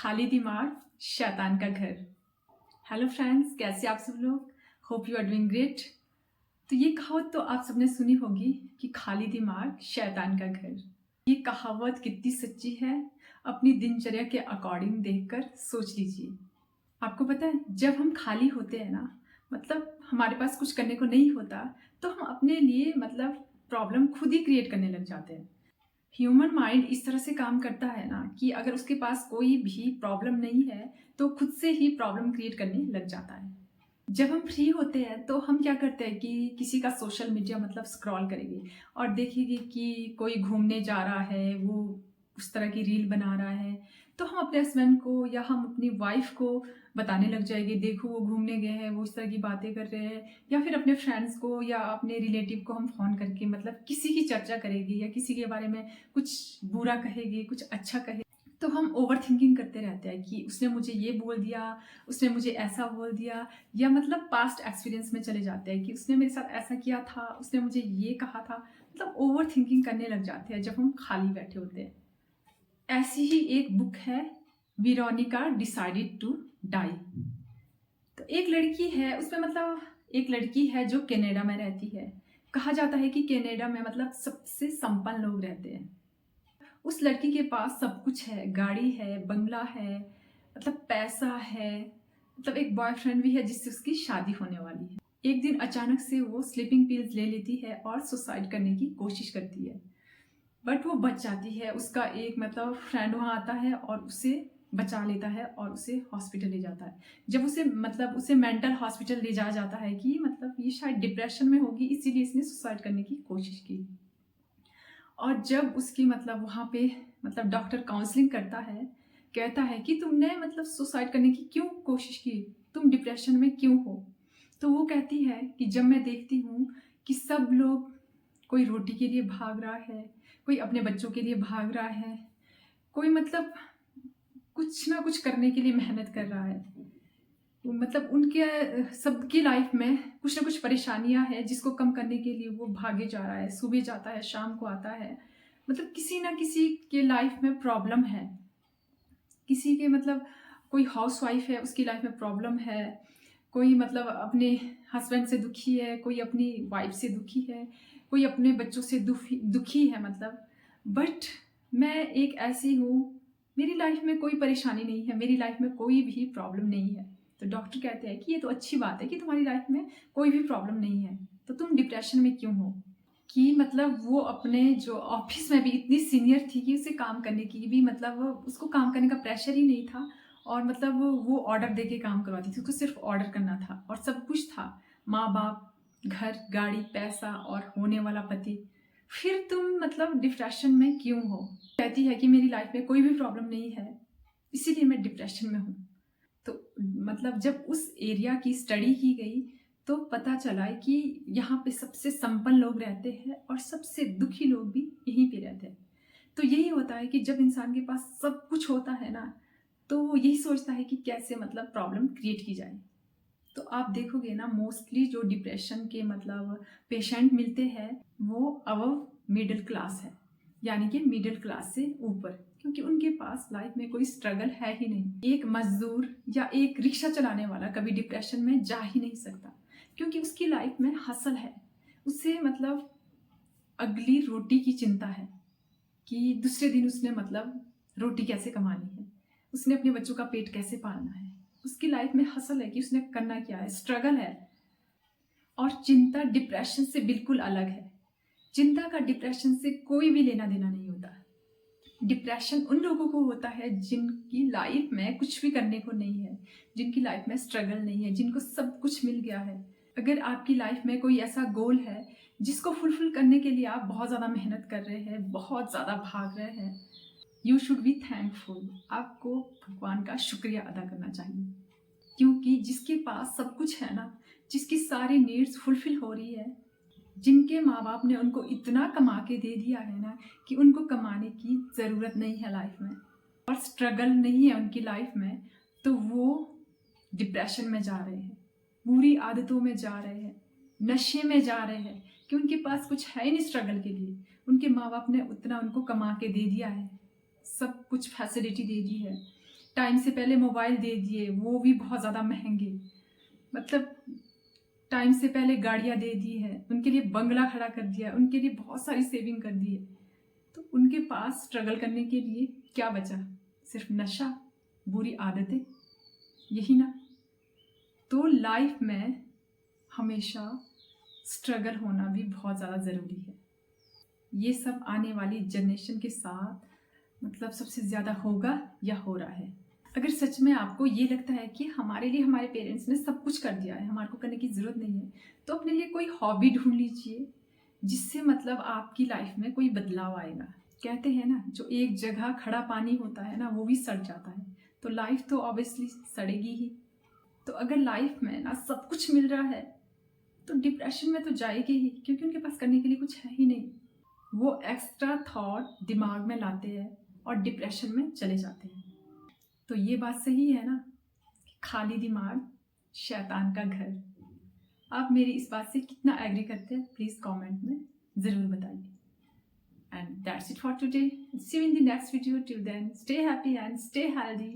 खाली दिमाग शैतान का घर। हेलो फ्रेंड्स, कैसे आप सब लोग? Hope you are doing great. तो ये कहावत तो आप सबने सुनी होगी कि खाली दिमाग शैतान का घर। ये कहावत कितनी सच्ची है, अपनी दिनचर्या के अकॉर्डिंग देखकर सोच लीजिए। आपको पता है, जब हम खाली होते हैं ना, मतलब हमारे पास कुछ करने को नहीं होता, तो हम अपने लिए मतलब प्रॉब्लम खुद ही क्रिएट करने लग जाते हैं। ह्यूमन माइंड इस तरह से काम करता है ना कि अगर उसके पास कोई भी प्रॉब्लम नहीं है तो खुद से ही प्रॉब्लम क्रिएट करने लग जाता है। जब हम फ्री होते हैं तो हम क्या करते हैं कि किसी का सोशल मीडिया मतलब स्क्रॉल करेंगे और देखेंगे कि कोई घूमने जा रहा है, वो उस तरह की रील बना रहा है, तो हम अपने हस्बैंड को या हम अपनी वाइफ को बताने लग जाएंगे, देखो वो घूमने गए हैं, वो इस तरह की बातें कर रहे हैं। या फिर अपने फ्रेंड्स को या अपने रिलेटिव को हम फ़ोन करके मतलब किसी की चर्चा करेंगे या किसी के बारे में कुछ बुरा कहेंगे, कुछ अच्छा कहे। तो हम ओवर थिंकिंग करते रहते हैं कि उसने मुझे ये बोल दिया, उसने मुझे ऐसा बोल दिया, या मतलब पास्ट एक्सपीरियंस में चले जाते हैं कि उसने मेरे साथ ऐसा किया था, उसने मुझे ये कहा था। मतलब ओवर थिंकिंग करने लग जाते हैं जब हम खाली बैठे होते हैं। ऐसी ही एक बुक है, वेरोनिका डिसाइडेड टू डाई। तो एक लड़की है, उसमें मतलब एक लड़की है जो कनाडा में रहती है। कहा जाता है कि कनाडा में मतलब सबसे संपन्न लोग रहते हैं। उस लड़की के पास सब कुछ है, गाड़ी है, बंगला है, मतलब पैसा है, मतलब एक बॉयफ्रेंड भी है जिससे उसकी शादी होने वाली है। एक दिन अचानक से वो स्लीपिंग पिल्स ले लेती है और सुसाइड करने की कोशिश करती है, बट वो बच जाती है। उसका एक मतलब फ्रेंड वहाँ आता है और उसे बचा लेता है और उसे हॉस्पिटल ले जाता है। जब उसे मतलब उसे मेंटल हॉस्पिटल ले जाया जाता है कि मतलब ये शायद डिप्रेशन में होगी, इसीलिए इसने सुसाइड करने की कोशिश की। और जब उसकी मतलब वहाँ पे मतलब डॉक्टर काउंसलिंग करता है, कहता है कि तुमने मतलब सुसाइड करने की क्यों कोशिश की, तुम डिप्रेशन में क्यों हो? तो वो कहती है कि जब मैं देखती हूँ कि सब लोग, कोई रोटी के लिए भाग रहा है, कोई अपने बच्चों के लिए भाग रहा है, कोई मतलब कुछ ना कुछ करने के लिए मेहनत कर रहा है, मतलब उनके सबकी लाइफ में कुछ ना कुछ परेशानियां हैं जिसको कम करने के लिए वो भागे जा रहा है। सुबह जाता है, शाम को आता है, मतलब किसी ना किसी के लाइफ में प्रॉब्लम है। किसी के मतलब कोई हाउसवाइफ है, उसकी लाइफ में प्रॉब्लम है, कोई मतलब अपने हस्बैंड से दुखी है, कोई अपनी वाइफ से दुखी है, कोई अपने बच्चों से दुखी है मतलब। बट मैं एक ऐसी हूँ, मेरी लाइफ में कोई परेशानी नहीं है, मेरी लाइफ में कोई भी प्रॉब्लम नहीं है। तो डॉक्टर कहते हैं कि ये तो अच्छी बात है कि तुम्हारी लाइफ में कोई भी प्रॉब्लम नहीं है, तो तुम डिप्रेशन में क्यों हो? कि मतलब वो अपने जो ऑफिस में भी इतनी सीनियर थी कि उसे काम करने की भी मतलब उसको काम करने का प्रेशर ही नहीं था, और मतलब वो ऑर्डर दे के काम करवाती थी, उसको सिर्फ ऑर्डर करना था और सब कुछ था, माँ बाप, घर, गाड़ी, पैसा और होने वाला पति। फिर तुम मतलब डिप्रेशन में क्यों हो? कहती है कि मेरी लाइफ में कोई भी प्रॉब्लम नहीं है, इसीलिए मैं डिप्रेशन में हूँ। तो मतलब जब उस एरिया की स्टडी की गई तो पता चला कि यहाँ पे सबसे संपन्न लोग रहते हैं और सबसे दुखी लोग भी यहीं पे रहते हैं। तो यही होता है कि जब इंसान के पास सब कुछ होता है ना, तो वो यही सोचता है कि कैसे मतलब प्रॉब्लम क्रिएट की जाए। तो आप देखोगे ना, मोस्टली जो डिप्रेशन के मतलब पेशेंट मिलते हैं वो अबव मिडिल क्लास है, यानी कि मिडिल क्लास से ऊपर, क्योंकि उनके पास लाइफ में कोई स्ट्रगल है ही नहीं। एक मजदूर या एक रिक्शा चलाने वाला कभी डिप्रेशन में जा ही नहीं सकता, क्योंकि उसकी लाइफ में हसल है। उसे मतलब अगली रोटी की चिंता है कि दूसरे दिन उसने मतलब रोटी कैसे कमानी है, उसने अपने बच्चों का पेट कैसे पालना है। उसकी लाइफ में हसल है कि उसने करना क्या है, स्ट्रगल है। और चिंता डिप्रेशन से बिल्कुल अलग है। चिंता का डिप्रेशन से कोई भी लेना देना नहीं होता। डिप्रेशन उन लोगों को होता है जिनकी लाइफ में कुछ भी करने को नहीं है, जिनकी लाइफ में स्ट्रगल नहीं है, जिनको सब कुछ मिल गया है। अगर आपकी लाइफ में कोई ऐसा गोल है जिसको फुलफिल करने के लिए आप बहुत ज़्यादा मेहनत कर रहे हैं, बहुत ज़्यादा भाग रहे हैं, यू शुड बी थैंकफुल। आपको भगवान का शुक्रिया अदा करना चाहिए, क्योंकि जिसके पास सब कुछ है ना, जिसकी सारी नीड्स फुलफिल हो रही है, जिनके माँ बाप ने उनको इतना कमा के दे दिया है ना कि उनको कमाने की ज़रूरत नहीं है लाइफ में, और स्ट्रगल नहीं है उनकी लाइफ में, तो वो डिप्रेशन में जा रहे हैं, बुरी आदतों में जा रहे हैं, नशे में जा रहे हैं, कि उनके पास कुछ है ही नहीं स्ट्रगल के लिए। उनके माँ बाप ने उतना उनको कमा के दे दिया है, सब कुछ फैसिलिटी दे दी है, टाइम से पहले मोबाइल दे दिए, वो भी बहुत ज़्यादा महंगे, मतलब टाइम से पहले गाड़ियाँ दे दी है, उनके लिए बंगला खड़ा कर दिया, उनके लिए बहुत सारी सेविंग कर दी है, तो उनके पास स्ट्रगल करने के लिए क्या बचा? सिर्फ नशा, बुरी आदतें, यही ना। तो लाइफ में हमेशा स्ट्रगल होना भी बहुत ज़्यादा ज़रूरी है। ये सब आने वाली जनरेशन के साथ मतलब सबसे ज़्यादा होगा या हो रहा है। अगर सच में आपको ये लगता है कि हमारे लिए हमारे पेरेंट्स ने सब कुछ कर दिया है, हमारे को करने की ज़रूरत नहीं है, तो अपने लिए कोई हॉबी ढूंढ लीजिए जिससे मतलब आपकी लाइफ में कोई बदलाव आएगा। कहते हैं ना, जो एक जगह खड़ा पानी होता है ना, वो भी सड़ जाता है, तो लाइफ तो ऑब्वियसली सड़ेगी ही। तो अगर लाइफ में ना सब कुछ मिल रहा है तो डिप्रेशन में तो जाएगी ही, क्योंकि उनके पास करने के लिए कुछ है ही नहीं। वो एक्स्ट्रा थॉट दिमाग में लाते हैं और डिप्रेशन में चले जाते हैं। तो ये बात सही है ना, खाली दिमाग शैतान का घर। आप मेरी इस बात से कितना एग्री करते हैं, प्लीज़ कमेंट में ज़रूर बताइए। And that's it for today. See you in the next video. Till then, stay happy and stay healthy.